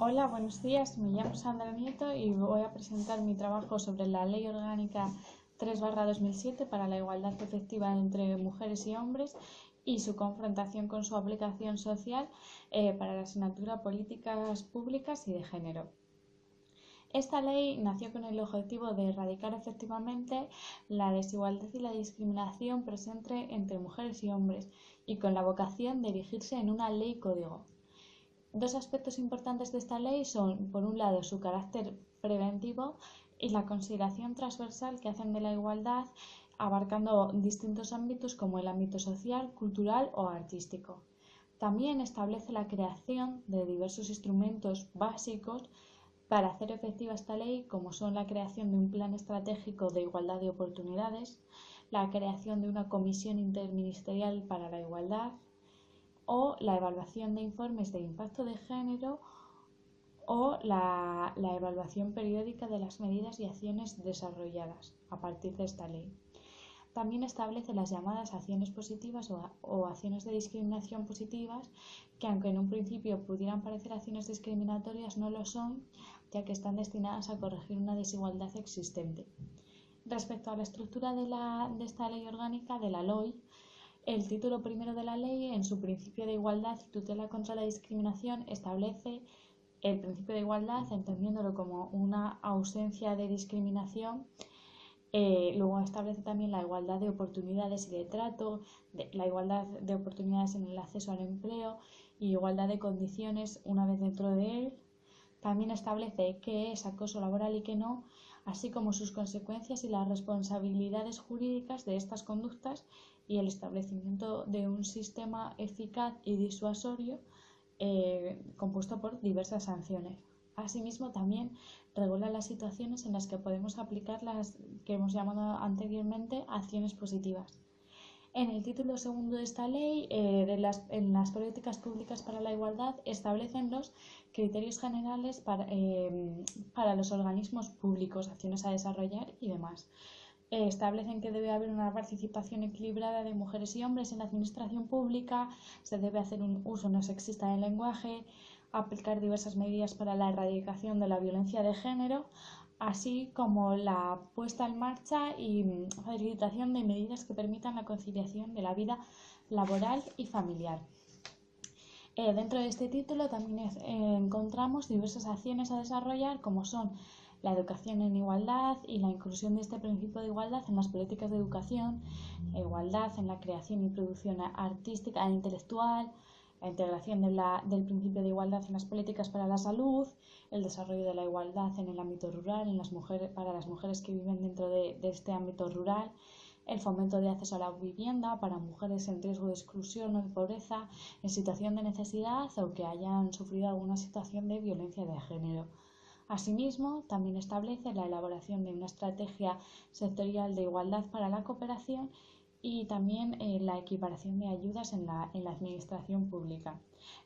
Hola, buenos días. Me llamo Sandra Nieto y voy a presentar mi trabajo sobre la Ley Orgánica 3/2007 para la igualdad efectiva entre mujeres y hombres y su confrontación con su aplicación social para la asignatura Políticas Públicas y de Género. Esta ley nació con el objetivo de erradicar efectivamente la desigualdad y la discriminación presente entre mujeres y hombres y con la vocación de erigirse en una ley código. Dos aspectos importantes de esta ley son, por un lado, su carácter preventivo y la consideración transversal que hacen de la igualdad, abarcando distintos ámbitos como el ámbito social, cultural o artístico. También establece la creación de diversos instrumentos básicos para hacer efectiva esta ley, como son la creación de un plan estratégico de igualdad de oportunidades, la creación de una comisión interministerial para la igualdad, o la evaluación de informes de impacto de género o la evaluación periódica de las medidas y acciones desarrolladas a partir de esta ley. También establece las llamadas acciones positivas o acciones de discriminación positivas, que aunque en un principio pudieran parecer acciones discriminatorias, no lo son, ya que están destinadas a corregir una desigualdad existente. Respecto a la estructura de esta ley orgánica, de la LOI, el título primero de la ley, en su principio de igualdad y tutela contra la discriminación, establece el principio de igualdad, entendiéndolo como una ausencia de discriminación. Luego establece también la igualdad de oportunidades y de trato, la igualdad de oportunidades en el acceso al empleo y igualdad de condiciones una vez dentro de él. También establece qué es acoso laboral y qué no, así como sus consecuencias y las responsabilidades jurídicas de estas conductas y el establecimiento de un sistema eficaz y disuasorio compuesto por diversas sanciones. Asimismo, también regula las situaciones en las que podemos aplicar las que hemos llamado anteriormente acciones positivas. En el título segundo de esta ley, en las políticas públicas para la igualdad, establecen los criterios generales para los organismos públicos, acciones a desarrollar y demás. Establecen que debe haber una participación equilibrada de mujeres y hombres en la administración pública, se debe hacer un uso no sexista del lenguaje, aplicar diversas medidas para la erradicación de la violencia de género, así como la puesta en marcha y facilitación de medidas que permitan la conciliación de la vida laboral y familiar. Dentro de este título también encontramos diversas acciones a desarrollar, como son la educación en igualdad y la inclusión de este principio de igualdad en las políticas de educación, la igualdad en la creación y producción artística e intelectual, la integración del principio de igualdad en las políticas para la salud, el desarrollo de la igualdad en el ámbito rural, para las mujeres que viven dentro de este ámbito rural, el fomento de acceso a la vivienda para mujeres en riesgo de exclusión o de pobreza, en situación de necesidad o que hayan sufrido alguna situación de violencia de género. Asimismo, también establece la elaboración de una estrategia sectorial de igualdad para la cooperación y también la equiparación de ayudas en la administración pública.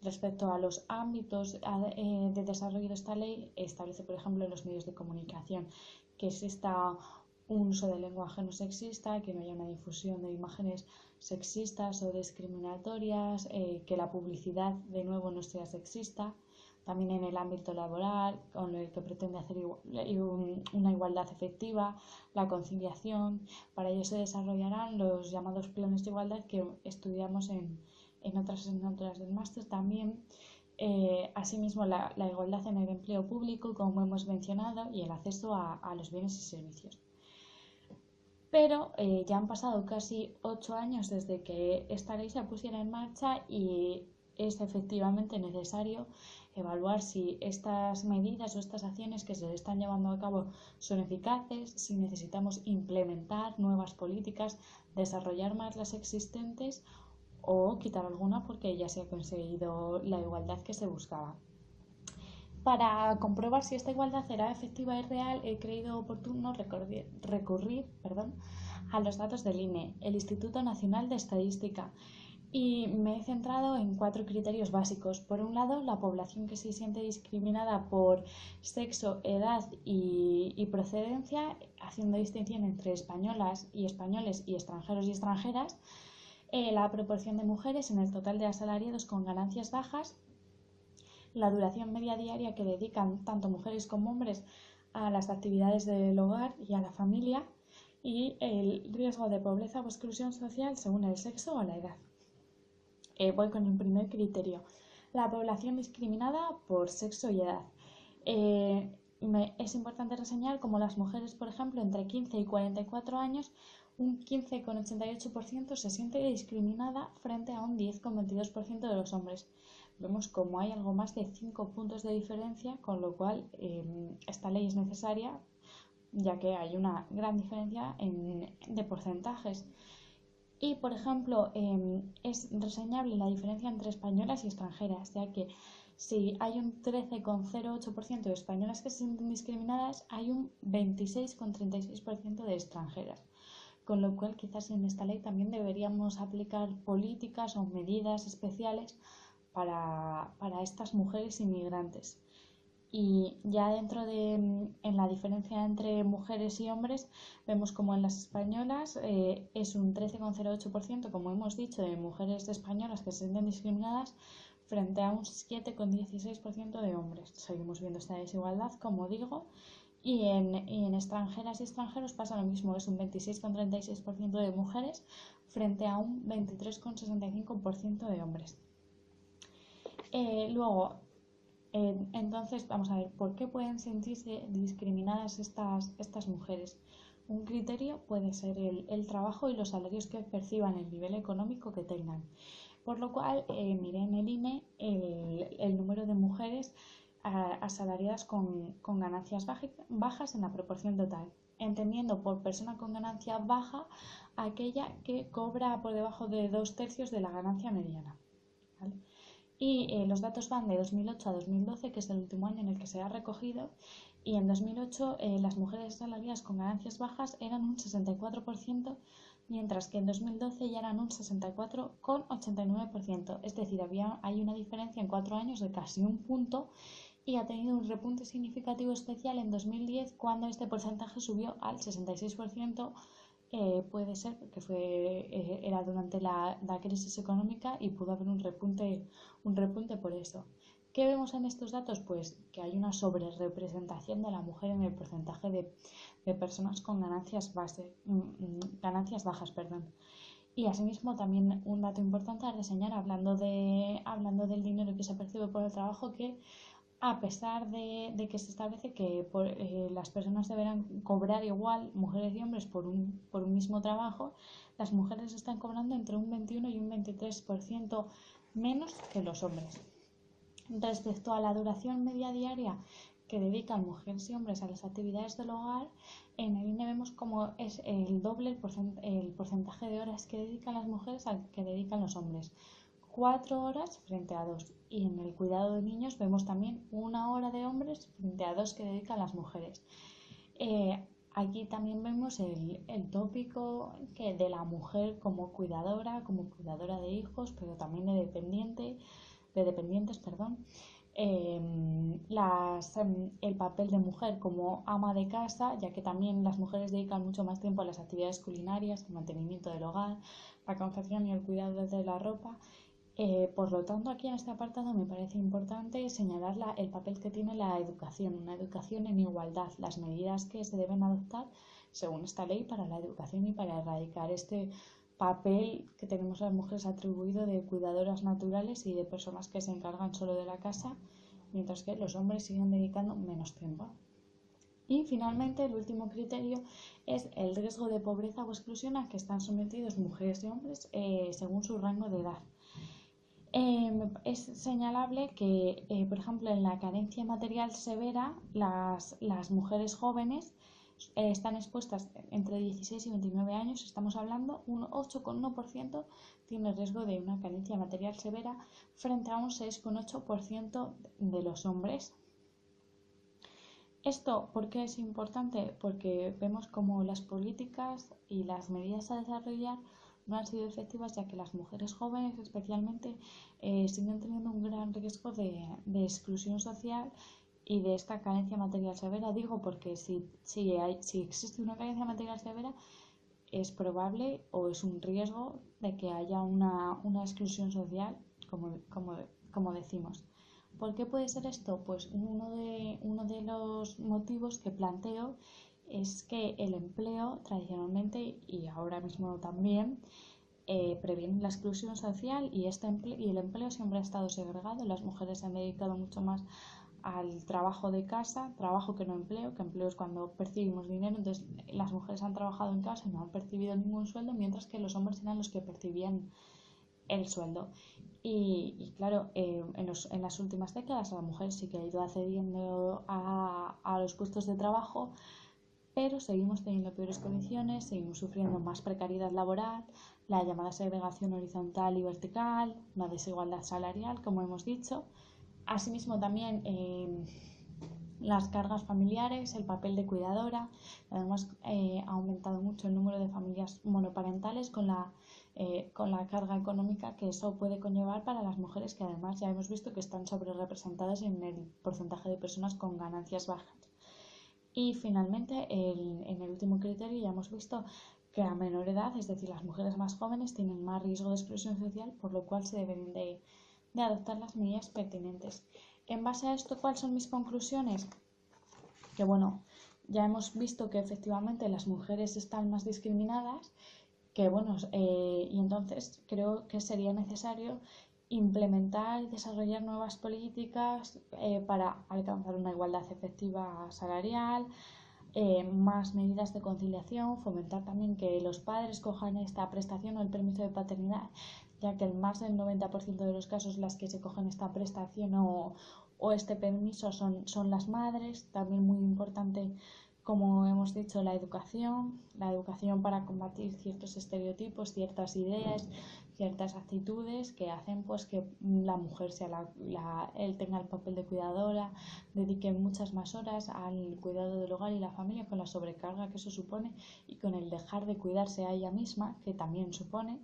Respecto a los ámbitos de desarrollo de esta ley, establece, por ejemplo, en los medios de comunicación que exista un uso del lenguaje no sexista, que no haya una difusión de imágenes sexistas o discriminatorias, que la publicidad, de nuevo, no sea sexista. También en el ámbito laboral, con el que pretende hacer una igualdad efectiva, la conciliación. Para ello se desarrollarán los llamados planes de igualdad que estudiamos en otras asignaturas del máster también. Asimismo, la igualdad en el empleo público, como hemos mencionado, y el acceso a los bienes y servicios. Pero ya han pasado casi 8 años desde que esta ley se pusiera en marcha y es efectivamente necesario evaluar si estas medidas o estas acciones que se están llevando a cabo son eficaces, si necesitamos implementar nuevas políticas, desarrollar más las existentes o quitar alguna porque ya se ha conseguido la igualdad que se buscaba. Para comprobar si esta igualdad era efectiva y real, he creído oportuno recurrir a los datos del INE, el Instituto Nacional de Estadística, y me he centrado en 4 criterios básicos. Por un lado, la población que se siente discriminada por sexo, edad y procedencia, haciendo distinción entre españolas y españoles y extranjeros y extranjeras, la proporción de mujeres en el total de asalariados con ganancias bajas, la duración media diaria que dedican tanto mujeres como hombres a las actividades del hogar y a la familia, y el riesgo de pobreza o exclusión social según el sexo o la edad. Voy con el primer criterio. La población discriminada por sexo y edad. Es importante reseñar cómo las mujeres, por ejemplo, entre 15 y 44 años, un 15,88% se siente discriminada frente a un 10,22% de los hombres. Vemos como hay algo más de 5 puntos de diferencia, con lo cual esta ley es necesaria, ya que hay una gran diferencia de porcentajes. Y, por ejemplo, es reseñable la diferencia entre españolas y extranjeras, ya que si hay un 13,08% de españolas que se sienten discriminadas, hay un 26,36% de extranjeras. Con lo cual, quizás en esta ley también deberíamos aplicar políticas o medidas especiales para estas mujeres inmigrantes. Y ya en la diferencia entre mujeres y hombres, vemos como en las españolas es un 13,08%, como hemos dicho, de mujeres españolas que se sienten discriminadas frente a un 7,16% de hombres. Seguimos viendo esta desigualdad, como digo, y en extranjeras y extranjeros pasa lo mismo, es un 26,36% de mujeres frente a un 23,65% de hombres. Luego, entonces, vamos a ver, ¿por qué pueden sentirse discriminadas estas mujeres? Un criterio puede ser el trabajo y los salarios que perciban, el nivel económico que tengan. Por lo cual, miré en el INE el número de mujeres asalariadas con ganancias bajas en la proporción total, entendiendo por persona con ganancia baja aquella que cobra por debajo de 2/3 de la ganancia mediana, ¿vale? Y los datos van de 2008 a 2012, que es el último año en el que se ha recogido, y en 2008 las mujeres asalariadas con ganancias bajas eran un 64%, mientras que en 2012 ya eran un 64,89%. Es decir, hay una diferencia en 4 años de casi un punto, y ha tenido un repunte significativo especial en 2010, cuando este porcentaje subió al 66%. Puede ser porque era durante la crisis económica y pudo haber un repunte por eso. ¿Qué vemos en estos datos? Pues que hay una sobrerepresentación de la mujer en el porcentaje de personas con ganancias bajas. Y asimismo, también un dato importante a reseñar, hablando del dinero que se percibe por el trabajo, que a pesar de que se establece que las personas deberán cobrar igual, mujeres y hombres, por un mismo trabajo, las mujeres están cobrando entre un 21 y un 23% menos que los hombres. Respecto a la duración media diaria que dedican mujeres y hombres a las actividades del hogar, en el INE vemos como es el doble el porcentaje de horas que dedican las mujeres al que dedican los hombres. 4 horas frente a 2, y en el cuidado de niños vemos también 1 hora de hombres frente a 2 que dedican las mujeres. Aquí también vemos el tópico de la mujer como cuidadora de hijos, pero también de dependientes, el papel de mujer como ama de casa, ya que también las mujeres dedican mucho más tiempo a las actividades culinarias, el mantenimiento del hogar, la confección y el cuidado de la ropa. Por lo tanto, aquí en este apartado me parece importante señalar el papel que tiene la educación, una educación en igualdad, las medidas que se deben adoptar según esta ley para la educación y para erradicar este papel que tenemos las mujeres atribuido de cuidadoras naturales y de personas que se encargan solo de la casa, mientras que los hombres siguen dedicando menos tiempo. Y finalmente, el último criterio es el riesgo de pobreza o exclusión a que están sometidos mujeres y hombres según su rango de edad. Es señalable que, por ejemplo, en la carencia material severa, las mujeres jóvenes están expuestas entre 16 y 29 años, estamos hablando, un 8,1% tiene riesgo de una carencia material severa frente a un 6,8% de los hombres. ¿Esto por qué es importante? Porque vemos como las políticas y las medidas a desarrollar no han sido efectivas, ya que las mujeres jóvenes especialmente siguen teniendo un gran riesgo de exclusión social y de esta carencia material severa. Digo porque si existe una carencia material severa, es probable o es un riesgo de que haya una exclusión social, como decimos. ¿Por qué puede ser esto? Pues uno de los motivos que planteo es que el empleo tradicionalmente y ahora mismo también previene la exclusión social y el empleo siempre ha estado segregado. Las mujeres se han dedicado mucho más al trabajo de casa, trabajo que no empleo, que empleo es cuando percibimos dinero, entonces las mujeres han trabajado en casa y no han percibido ningún sueldo, mientras que los hombres eran los que percibían el sueldo. Y claro, en las últimas décadas la mujer sí que ha ido accediendo a los puestos de trabajo, pero seguimos teniendo peores condiciones, seguimos sufriendo más precariedad laboral, la llamada segregación horizontal y vertical, una desigualdad salarial, como hemos dicho. Asimismo, también las cargas familiares, el papel de cuidadora. Además, ha aumentado mucho el número de familias monoparentales con la carga económica que eso puede conllevar para las mujeres, que además ya hemos visto que están sobre representadas en el porcentaje de personas con ganancias bajas. Y finalmente, en el último criterio ya hemos visto que a menor edad, es decir, las mujeres más jóvenes tienen más riesgo de exclusión social, por lo cual se deben de adoptar las medidas pertinentes. En base a esto, ¿cuáles son mis conclusiones? Que bueno, ya hemos visto que efectivamente las mujeres están más discriminadas, que bueno, y entonces creo que sería necesario implementar y desarrollar nuevas políticas para alcanzar una igualdad efectiva salarial, más medidas de conciliación, fomentar también que los padres cojan esta prestación o el permiso de paternidad, ya que en más del 90% de los casos las que se cogen esta prestación o este permiso son las madres. También muy importante, como hemos dicho, la educación para combatir ciertos estereotipos, ciertas ideas, ciertas actitudes que hacen pues que la mujer él tenga el papel de cuidadora, dedique muchas más horas al cuidado del hogar y la familia, con la sobrecarga que eso supone y con el dejar de cuidarse a ella misma, que también supone.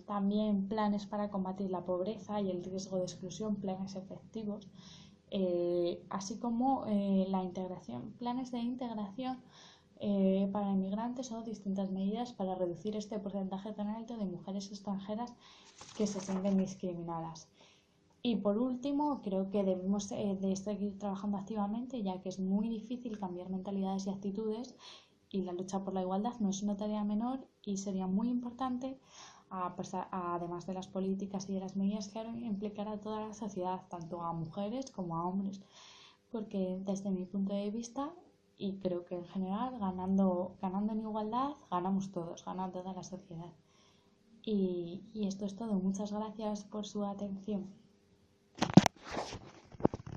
También planes para combatir la pobreza y el riesgo de exclusión, planes efectivos, así como la integración, planes de integración para inmigrantes o distintas medidas para reducir este porcentaje tan alto de mujeres extranjeras que se sienten discriminadas. Y por último, creo que debemos de seguir trabajando activamente, ya que es muy difícil cambiar mentalidades y actitudes, y la lucha por la igualdad no es una tarea menor y sería muy importante, además de las políticas y de las medidas, claro, implicar a toda la sociedad, tanto a mujeres como a hombres, porque desde mi punto de vista, y creo que en general, ganando en igualdad, ganamos todos, gana toda la sociedad. Y esto es todo. Muchas gracias por su atención.